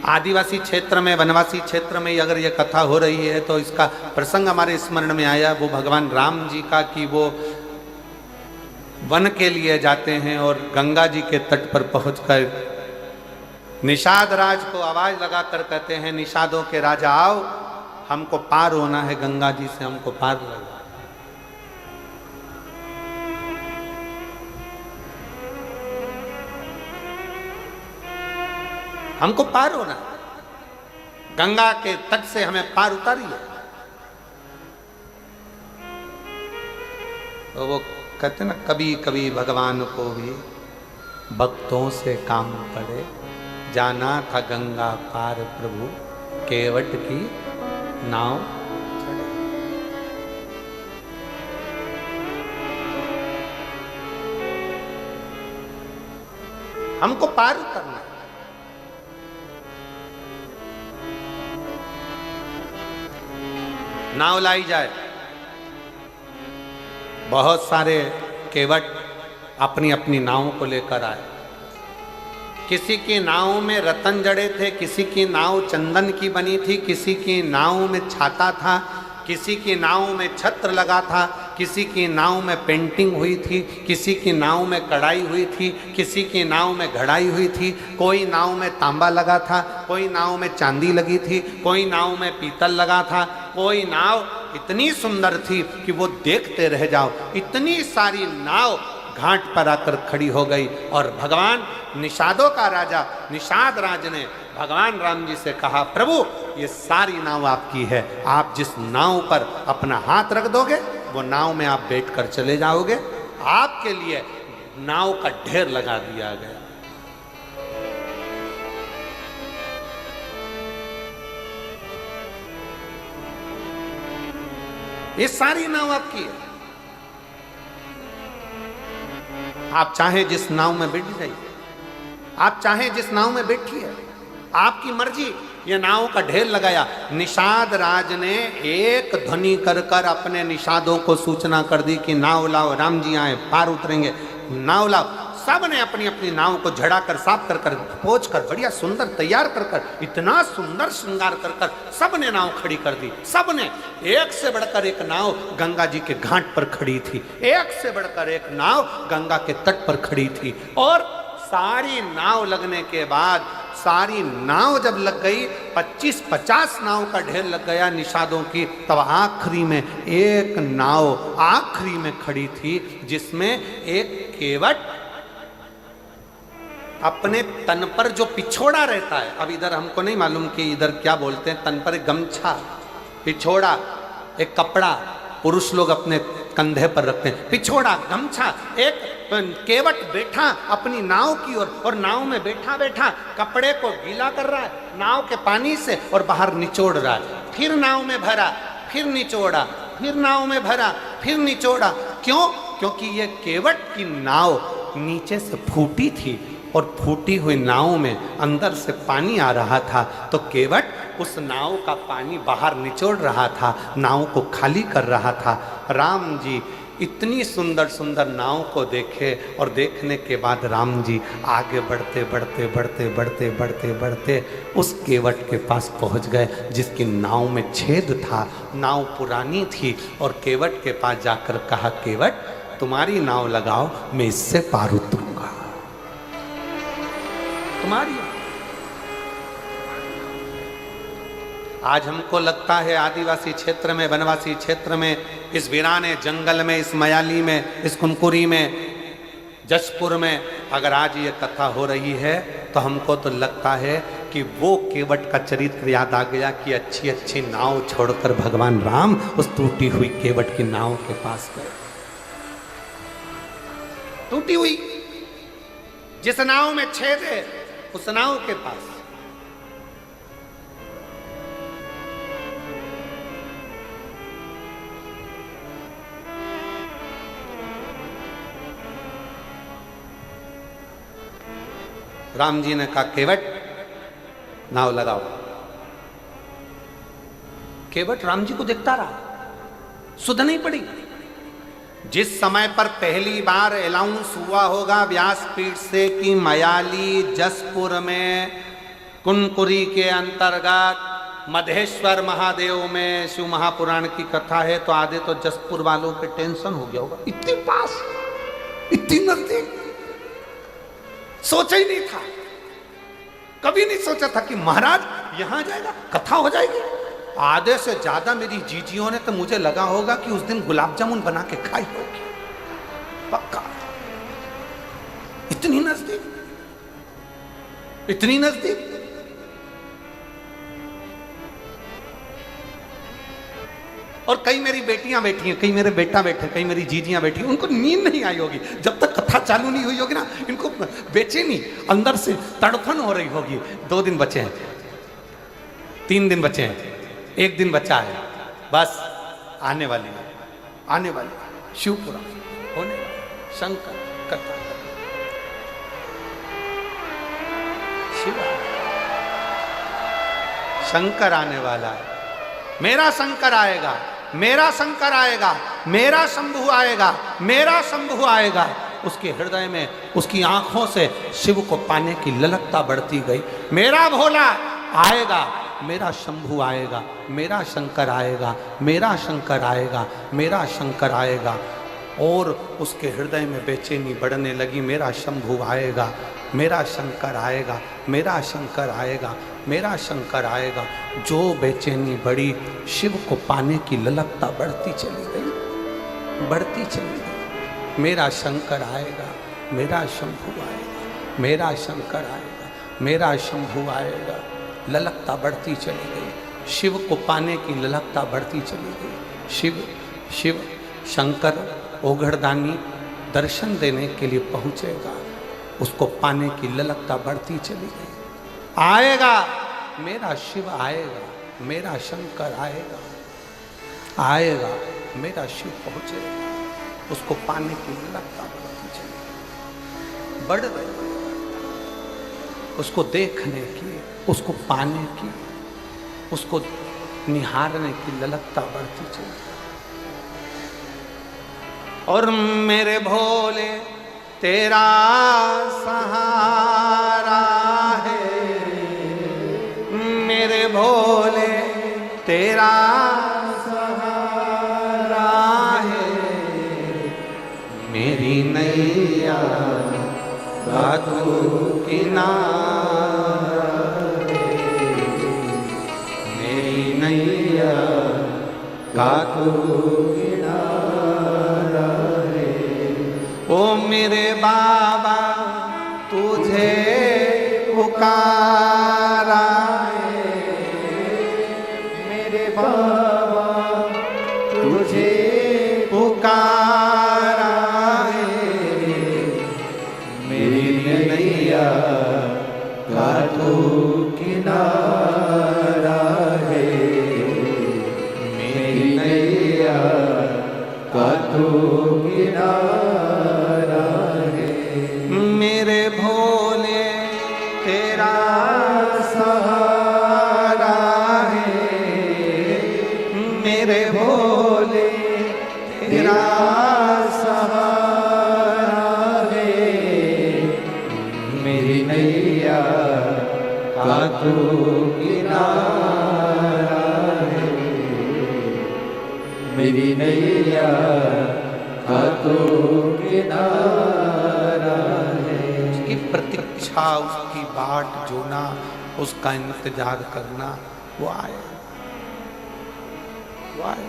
आदिवासी क्षेत्र में, वनवासी क्षेत्र में अगर ये कथा हो रही है तो इसका प्रसंग हमारे स्मरण में आया वो भगवान राम जी का, कि वो वन के लिए जाते हैं और गंगा जी के तट पर पहुंचकर निषाद राज को आवाज लगाकर कहते हैं, निषादों के राजा आओ, हमको पार होना है, गंगा जी से हमको पार लगा। हमको पार होना, गंगा के तट से हमें पार उतारिए। तो वो कहते ना, कभी कभी भगवान को भी भक्तों से काम पड़े, जाना था गंगा पार प्रभु, केवट की नाव चढ़े। हमको पार उतरना। नाव लाई जाए। बहुत सारे केवट अपनी अपनी नावों को लेकर आए। किसी की नाव में रतन जड़े थे, किसी की नाव चंदन की बनी थी, किसी की नाव में छाता था, किसी की नाव में छत्र लगा था, किसी की नाव में पेंटिंग हुई थी, किसी की नाव में कढ़ाई हुई थी, किसी की नाव में घड़ाई हुई थी, कोई नाव में तांबा लगा था, कोई नाव में चांदी लगी थी, कोई नाव में पीतल लगा था, कोई नाव इतनी सुंदर थी कि वो देखते रह जाओ। इतनी सारी नाव घाट पर आकर खड़ी हो गई और भगवान निषादों का राजा निषाद राज ने भगवान राम जी से कहा, प्रभु ये सारी नाव आपकी है, आप जिस नाव पर अपना हाथ रख दोगे वो नाव में आप बैठकर चले जाओगे। आपके लिए नाव का ढेर लगा दिया गया। ये सारी नाव आपकी है, आप चाहे जिस नाव में बैठ जाइए, आप चाहे जिस नाव में बैठिए, आपकी मर्जी। ये नाव का ढेर लगाया। निषाद राज ने एक ध्वनि कर कर अपने निषादों को सूचना कर दी कि नाव लाओ, राम जी आए, पार उतरेंगे, नाव लाओ। सब ने अपनी अपनी नाव को झड़ा कर, साफ कर कर, पोंछ कर, बढ़िया सुंदर तैयार कर कर, इतना सुंदर श्रृंगार कर कर सब ने नाव खड़ी कर दी। सब ने, एक से बढ़कर एक नाव गंगा जी के घाट पर खड़ी थी, एक से बढ़कर एक नाव गंगा के तट पर खड़ी थी। और सारी नाव लगने के बाद, सारी नाव जब लग गई, 25-50 नाव का ढेर लग गया निषादों की, तब आखिरी में एक नाव आखिरी में खड़ी थी जिसमें एक केवट अपने तन पर जो पिछोड़ा रहता है, अब इधर हमको नहीं मालूम कि इधर क्या बोलते हैं, तन पर एक गमछा, पिछोड़ा, एक कपड़ा पुरुष लोग अपने कंधे पर रखते हैं, पिछोड़ा, गमछा, एक केवट बैठा अपनी नाव की ओर, और नाव में बैठा बैठा कपड़े को गीला कर रहा है नाव के पानी से और बाहर निचोड़ रहा है। फिर नाव में भरा, फिर निचोड़ा, फिर नाव में भरा, फिर निचोड़ा। क्यों? क्योंकि ये केवट की नाव नीचे से फूटी थी और फूटी हुई नाव में अंदर से पानी आ रहा था, तो केवट उस नाव का पानी बाहर निचोड़ रहा था, नाव को खाली कर रहा था। राम जी इतनी सुंदर सुंदर नाव को देखे और देखने के बाद राम जी आगे बढ़ते बढ़ते बढ़ते बढ़ते बढ़ते बढ़ते उस केवट के पास पहुंच गए जिसकी नाव में छेद था, नाव पुरानी थी, और केवट के पास जाकर कहा, केवट तुम्हारी नाव लगाओ, मैं इससे पार उतरूंगा, तुम्हारी। आज हमको लगता है आदिवासी क्षेत्र में, वनवासी क्षेत्र में, इस वीराने जंगल में, इस मयाली में, इस कुनकुरी में, जशपुर में अगर आज ये कथा हो रही है तो हमको तो लगता है कि वो केवट का चरित्र याद आ गया कि अच्छी अच्छी नाव छोड़कर भगवान राम उस टूटी हुई केवट की नाव के पास गए। टूटी हुई, जिस नाव में छेद है उस नाव के पास। राम जी ने कहा, केवट नाव लगाओ। केवट राम जी को देखता रहा, सुध नहीं पड़ी। जिस समय पर पहली बार अनाउंस हुआ होगा व्यासपीठ से कि मयाली जसपुर में कुनकुरी के अंतर्गत मधेश्वर महादेव में शिव महापुराण की कथा है, तो आधे तो जसपुर वालों पे टेंशन हो गया होगा, इतनी पास, इतनी नजदीक। सोचा ही नहीं था, कभी नहीं सोचा था कि महाराज यहां जाएगा, कथा हो जाएगी। आधे से ज्यादा मेरी जीजियों ने तो मुझे लगा होगा कि उस दिन गुलाब जामुन बना के खाई होगी, पक्का। इतनी नजदीक, इतनी नजदीक। और कई मेरी बेटियां बैठी हैं, कई मेरे बेटा बैठे, कई मेरी जीजियां बैठी, उनको नींद नहीं आई होगी जब तक कथा चालू नहीं हुई होगी ना, इनको बेचैनी अंदर से तड़फन हो रही होगी। 2 दिन बचे हैं, 3 दिन बचे हैं, 1 दिन बचा है, बस आने वाली है, आने वाली है, शिवपुरा होने वाला, शंकर कथा, शिव शंकर आने वाला है। मेरा शंकर आएगा, मेरा शंकर आएगा, मेरा शंभु आएगा, मेरा शंभु आएगा। उसके हृदय में, उसकी आंखों से शिव को पाने की ललकता बढ़ती गई। मेरा भोला आएगा, मेरा शंभु आएगा, मेरा शंकर आएगा, मेरा शंकर आएगा, मेरा शंकर आएगा। और उसके हृदय में बेचैनी बढ़ने लगी। मेरा शंभु आएगा, मेरा शंकर आएगा, मेरा शंकर आएगा, मेरा शंकर आएगा। जो बेचैनी बढ़ी, शिव को पाने की ललकता बढ़ती चली गई, बढ़ती चली गई। मेरा शंकर आएगा, मेरा शंभु आएगा, मेरा शंकर आएगा, मेरा शंभु आएगा। ललकता बढ़ती चली गई, शिव को पाने की ललकता बढ़ती चली गई। शिव शिव शंकर ओघड़दानी दर्शन देने के लिए पहुंचेगा, उसको पाने की ललकता बढ़ती चली गई। आएगा, मेरा शिव आएगा, मेरा शंकर आएगा, आएगा, मेरा शिव पहुंचेगा, उसको पाने की ललकता बढ़ती चली, बढ़ रही, उसको देखने की, उसको पाने की, उसको निहारने की ललकता बढ़ती चली। और मेरे भोले तेरा सहारा है, मेरे भोले तेरा सहारा है, मेरी नैया का तू किनारा है, मेरी नैया का तू किनारा है। ओ मेरे बाबा तुझे पुकारा है, मेरे बाबा तुझे पुकारा है, मेरी नैया का तू किनारा है, मेरी नैया का तू किनारा है। मेरे भोले तेरा सहारा है, मेरे भोले तेरा सहारा है, मेरी नैया का तू किनारा है, मेरी नैया का तू किनारा है। उसकी प्रतीक्षा, उसकी बाट जोना, उसका इंतजार करना, वो आए, वो आए।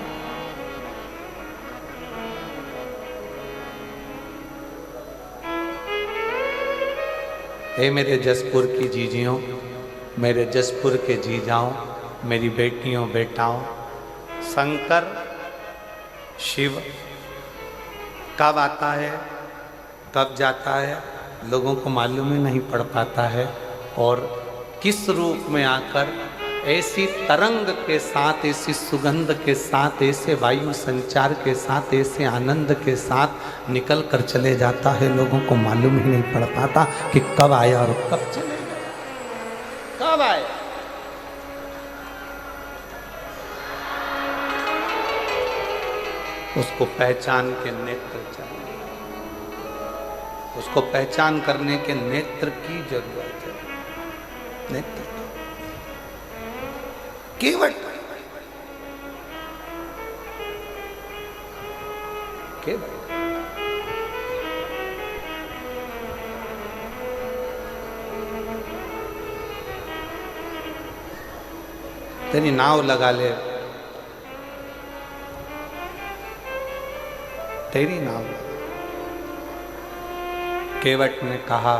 हे मेरे जसपुर की जीजियों, मेरे जसपुर के जीजाओं, मेरी बेटियों बेटाओं, शंकर शिव कब आता है, कब जाता है, लोगों को मालूम ही नहीं पड़ पाता है। और किस रूप में आकर ऐसी तरंग के साथ, ऐसी सुगंध के साथ, ऐसे वायु संचार के साथ, ऐसे आनंद के साथ निकल कर चले जाता है, लोगों को मालूम ही नहीं पड़ पाता कि कब आया और कब चले गया, कब आए। उसको पहचान के नेत्र चाहिए, उसको पहचान करने के नेत्र की जरूरत है। नेत्र केवट, केवट तेरी नाव लगा ले, तेरी नाव। केवट ने कहा,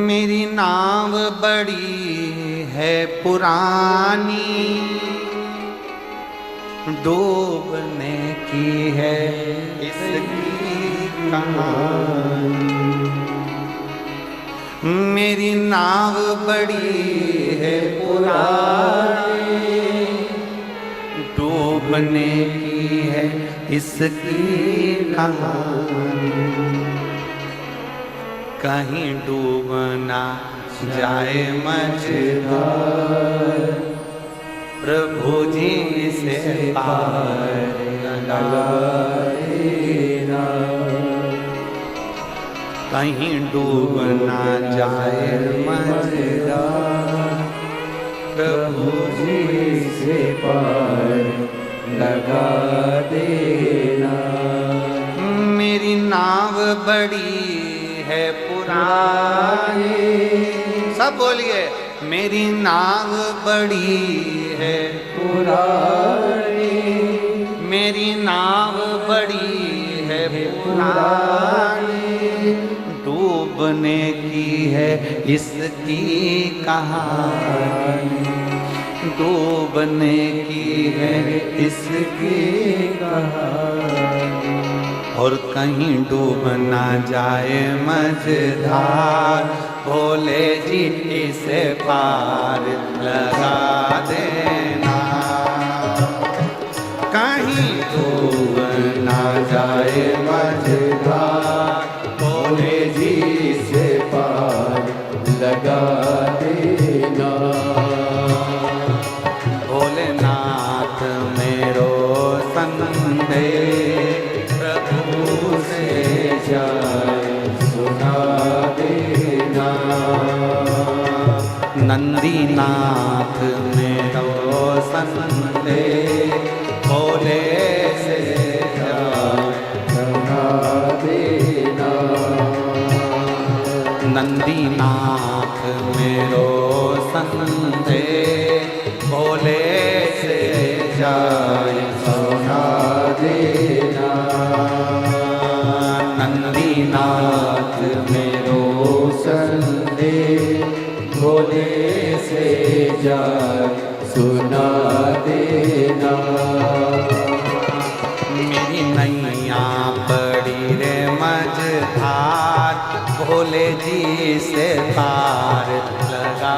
मेरी नाव बड़ी है पुरानी, डूबने की है इसकी कहानी। मेरी नाव बड़ी है पुरानी, डूबने की है इसकी कहानी। कहीं डूब ना जाए मझधार, प्रभु जी से पार लगा देना। कहीं डूब ना जाए मझधार, प्रभु जी से पार लगा देना। मेरी नाव बड़ी है पुरानी, सब बोलिए, मेरी नाव बड़ी है पुरानी, मेरी नाव बड़ी है पुरानी, डूबने की है इसकी कहानी, डूबने की है इसकी कहानी। और कहीं डूब ना जाए मझधार, भोले जी इसे पार लगा देना। कहीं डूब ना जाए मझधार, भोले जी से पार लगा देना। भोलेनाथ मेरो संदेश जाए सुना देना। नंदीनाथ मेरो संदेश भोले से जाए सुना देना। नंदीनाथ मेरो संदेश भोले से जाए सुना देना। नंदीनाथ मेरो संदेश भोले से जाए सुना देना। मेरी नैया पड़ी रे मझधार, भोले जी से पार लगा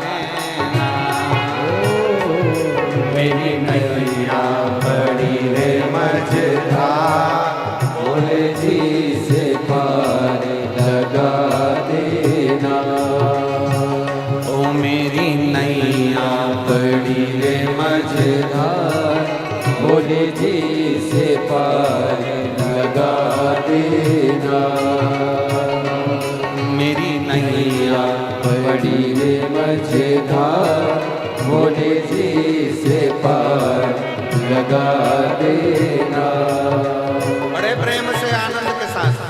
देना। मेरी नैया पड़ी रे मझधार, भोले जी से पार लगा देना। ओ मेरी नैया पड़ी रे मझधार, भोले जी से पार लगा देना। मेरी नैया पड़ी रे मझधार, भोले जी से पार लगा देना। बड़े प्रेम से आनंद के साथ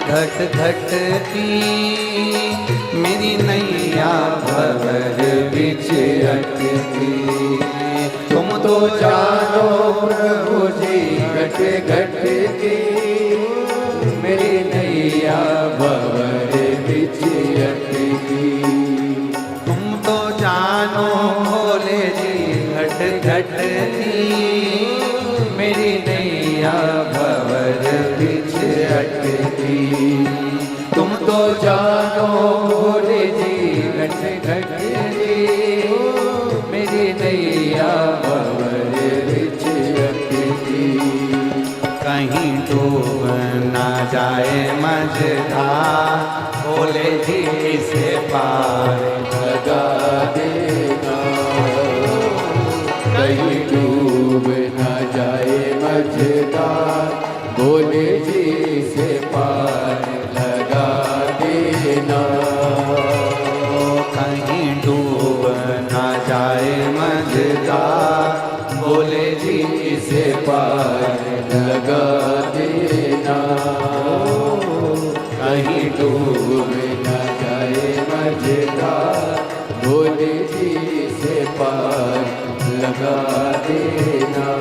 घट घट की मेरी नैया भंवर बिच अटकी। तुम तो जानो प्रभु जी घट घट की मेरी नैया भंवर बिच अटकी। तुम तो जानो भोले जी घट घट की मेरी नैया भंवर बिच अटकी। तुम तो जानो भोले जी घट घट की मेरी नैया भंवर बिच अटकी। कहीं डूब ना जाए मझधार भोले जी से पार लगा देना। कहीं डूब ना जाए मझधार भोले जी से पार लगा देना। कहीं डूब ना जाए मझधार भोले जी से पार लगा देना। कहीं डूब ना जाए मझधार भोले जी से पार लगा देना।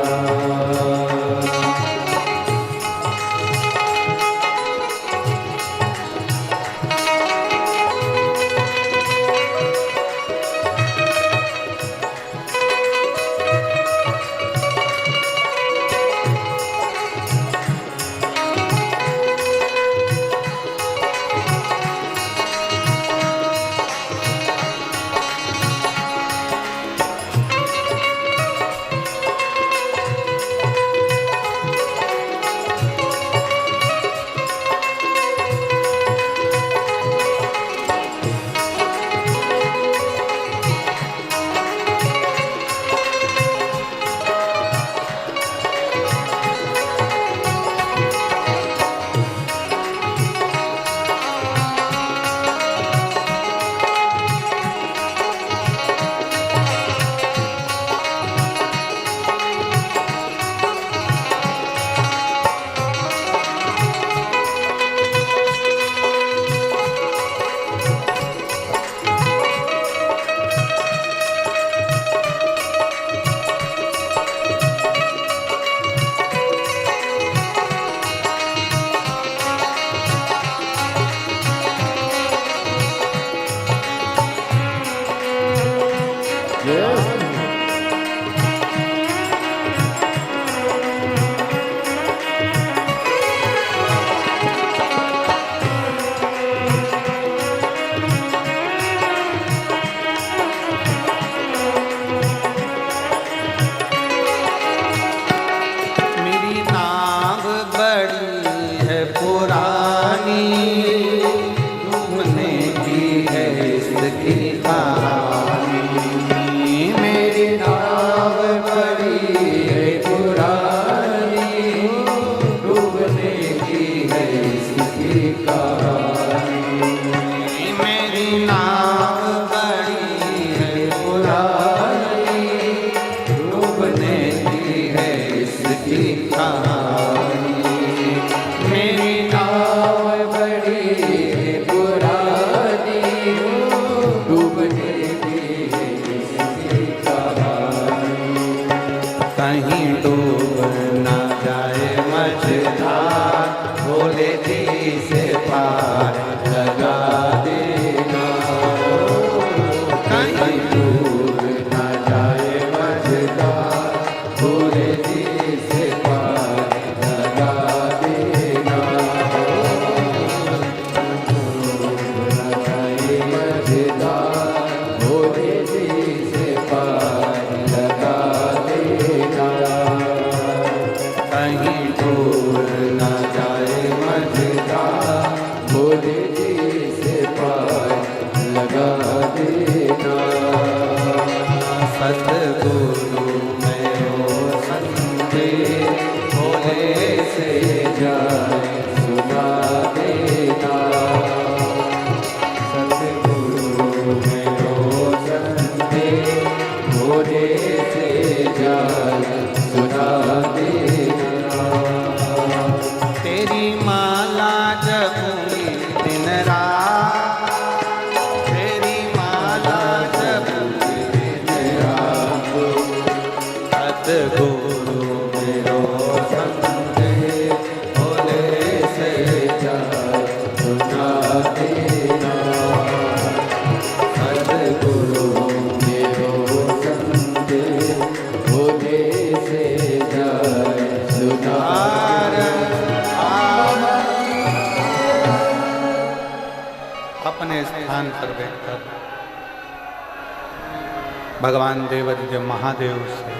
भगवान देवादिदेव महादेव से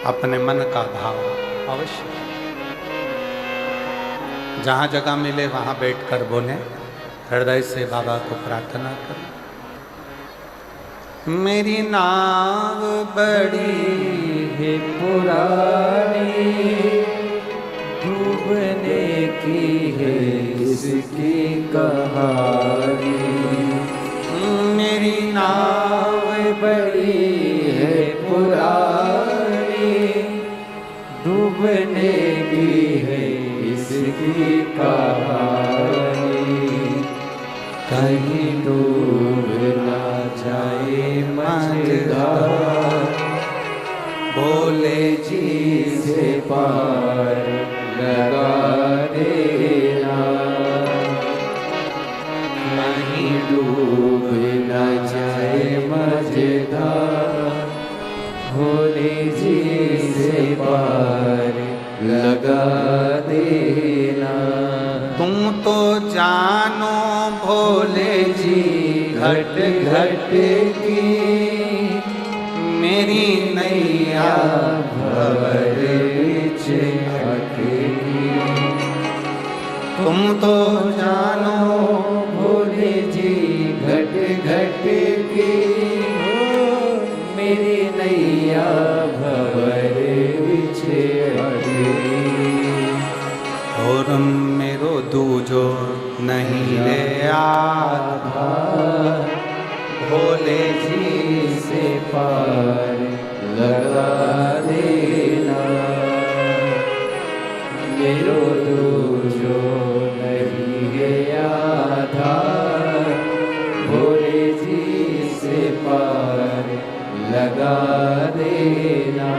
अपने मन का भाव अवश्य जहाँ जगह मिले वहाँ बैठकर बोले, हृदय से बाबा को प्रार्थना करें। मेरी नाव बड़ी है पुरानी, डूबने की है इसकी कहानी। मेरी नाव बड़ी है पुरानी, डूबने की है इसकी कहानी। कहीं डूब ना जाए मझधार, भोले जी से पार लगा देना। कहीं डूब ना जाए मझधार, भोले जी से पार लगा देना। तुम तो जानो भोले जी घट घट की मेरी नैया भंवर बीच अटकी। तुम तो जानो भोले जी घट घट की मेरी नैया भंवर बीच अटकी। और मेरो दूजो नहीं ले आधा, भोले जी से पार लगा देना। मेरो दूजो नहीं है आधार, भोले जी से पार लगा देना।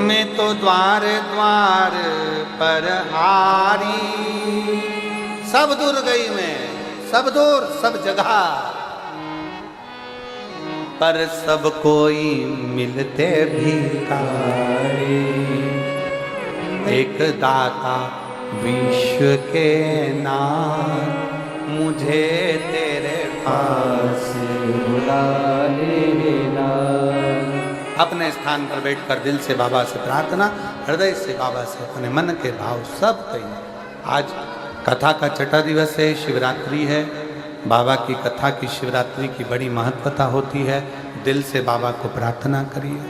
मैं तो द्वार द्वार पर हारी, सब दूर गई मैं, सब दूर सब जगह, पर सब कोई मिलते भिखारी। एक दाता विश्व के नाथ, मुझे तेरे पास बुला लेना। अपने स्थान पर बैठकर दिल से बाबा से प्रार्थना, हृदय से बाबा से अपने मन के भाव सब कहें। आज कथा का छठा दिवस है, शिवरात्रि है। बाबा की कथा की शिवरात्रि की बड़ी महत्वता होती है। दिल से बाबा को प्रार्थना करिए।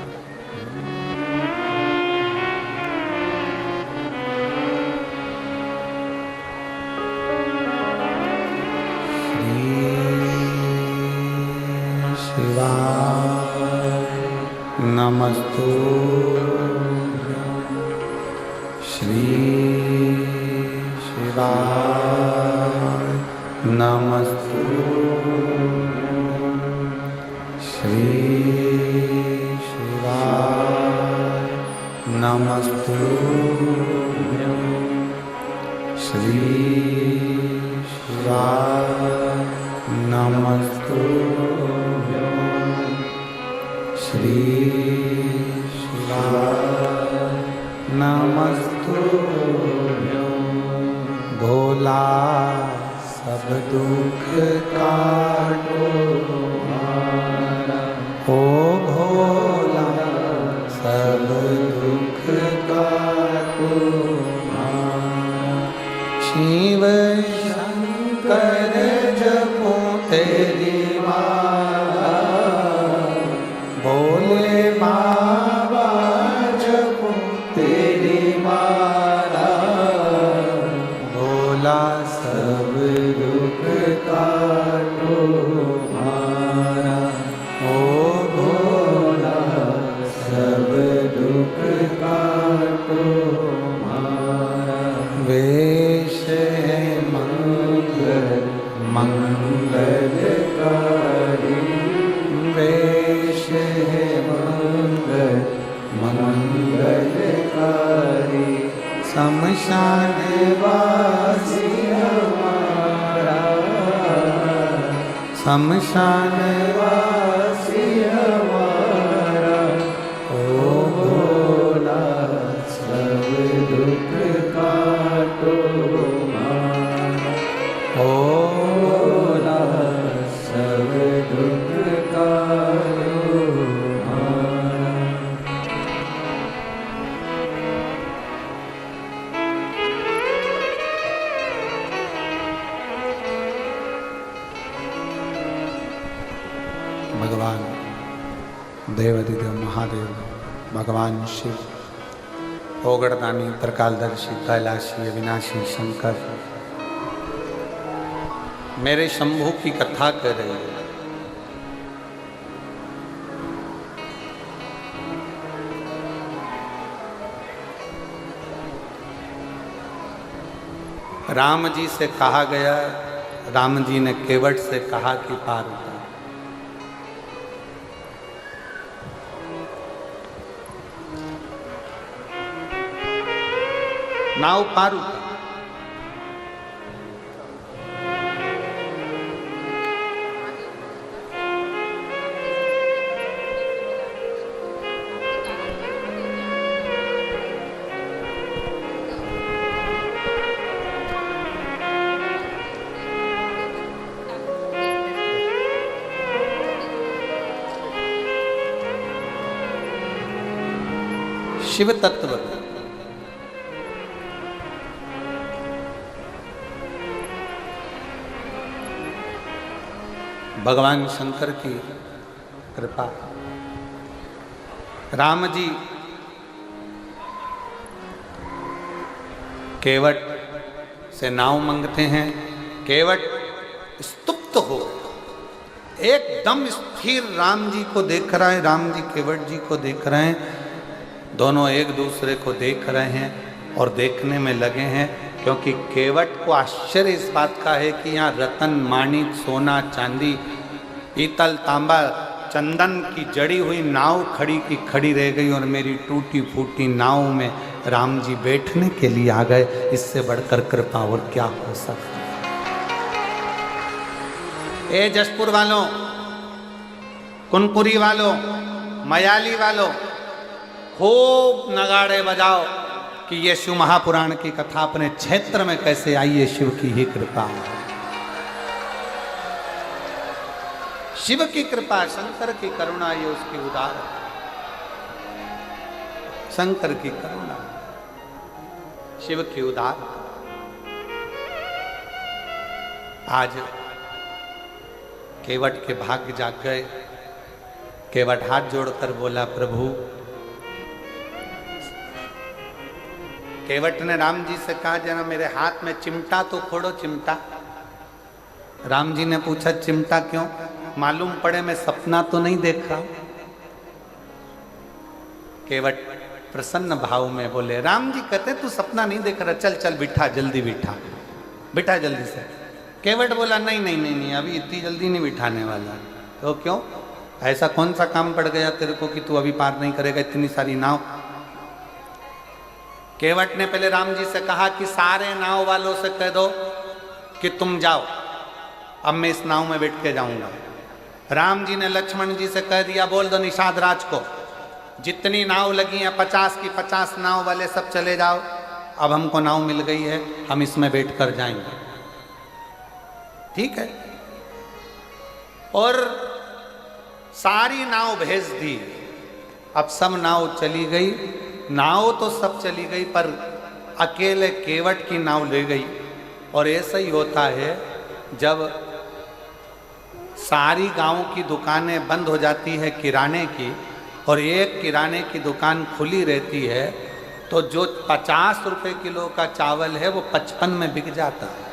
शिवाय नमस्तु, श्री शिवाय नमस्तु, श्री शिवाय नमस्तु, श्री शिवाय नमस्तु, श्री शिवाय नमस्तु। भोला सब दुख काटो ओ भोला सब दुख काटो। शिव शंकर जपो तेरी माला, भोले बाबा जपो तेरी माला। भोला सब दुख काटो मारा, ओ भोला सब दुख काटो मारा। वेश है मंगल मंगलकारी, वेश है मंगल मंगलकारी। शमशान वासी हमारा, शमशान वासी हमारा। ओ भोला सब दुख काटो मारा, ओ भोला सब दुख काटो भगवान देवाधिदेव महादेव, भगवान शिव, ओगड़दानी, त्रिकालदर्शी, कैलाशी, अविनाशी शंकर मेरे शंभू की कथा कर रहे हैं। राम जी से कहा गया, राम जी ने केवट से कहा कि पार उतार। नाव पार उतार। शिव तत्व भगवान शंकर की कृपा। राम जी केवट से नाव मांगते हैं। केवट स्तुप्त हो, एकदम स्थिर राम जी को देख रहा है, राम जी केवट जी को देख रहे हैं। दोनों एक दूसरे को देख रहे हैं और देखने में लगे हैं, क्योंकि केवट को आश्चर्य इस बात का है कि यहाँ रतन, माणिक, सोना, चांदी, पीतल, तांबा, चंदन की जड़ी हुई नाव खड़ी की खड़ी रह गई और मेरी टूटी फूटी नाव में राम जी बैठने के लिए आ गए। इससे बढ़कर कृपा और क्या हो सकता। ए जशपुर वालों, कुनपुरी वालों, मयाली वालों, खूब नगाड़े बजाओ कि ये शिव महापुराण की कथा अपने क्षेत्र में कैसे आई है। शिव की ही कृपा, शिव की कृपा, शंकर की करुणा, ये उसकी उदार, शंकर की करुणा, शिव की उदार। आज केवट के भाग्य जाग गए। केवट हाथ जोड़कर बोला, प्रभु। केवट ने राम जी से कहा, जरा मेरे हाथ में चिमटा तो खोड़ो, चिमटा। राम जी ने पूछा, चिमटा क्यों? मालूम पड़े मैं सपना तो नहीं देख रहा। केवट प्रसन्न भाव में बोले, राम जी कहते तू सपना नहीं देख रहा, चल चल बिठा, जल्दी बिठा, बिठा जल्दी से। केवट बोला, नहीं नहीं नहीं नहीं, अभी इतनी जल्दी नहीं बिठाने वाला। तो क्यों? ऐसा कौन सा काम पड़ गया तेरे को कि तू अभी पार नहीं करेगा इतनी सारी नाव? केवट ने पहले राम जी से कहा कि सारे नाव वालों से कह दो कि तुम जाओ, अब मैं इस नाव में बैठ के जाऊंगा। राम जी ने लक्ष्मण जी से कह दिया, बोल दो निषाद राज को, जितनी नाव लगी हैं 50 की 50 नाव वाले सब चले जाओ, अब हमको नाव मिल गई है, हम इसमें बैठ कर जाएंगे। ठीक है। और सारी नाव भेज दी। अब सब नाव चली गई। नाव तो सब चली गई, पर अकेले केवट की नाव ले गई। और ऐसा ही होता है, जब सारी गांव की दुकानें बंद हो जाती है किराने की, और एक किराने की दुकान खुली रहती है, तो जो 50 रुपए किलो का चावल है वो 55 में बिक जाता है।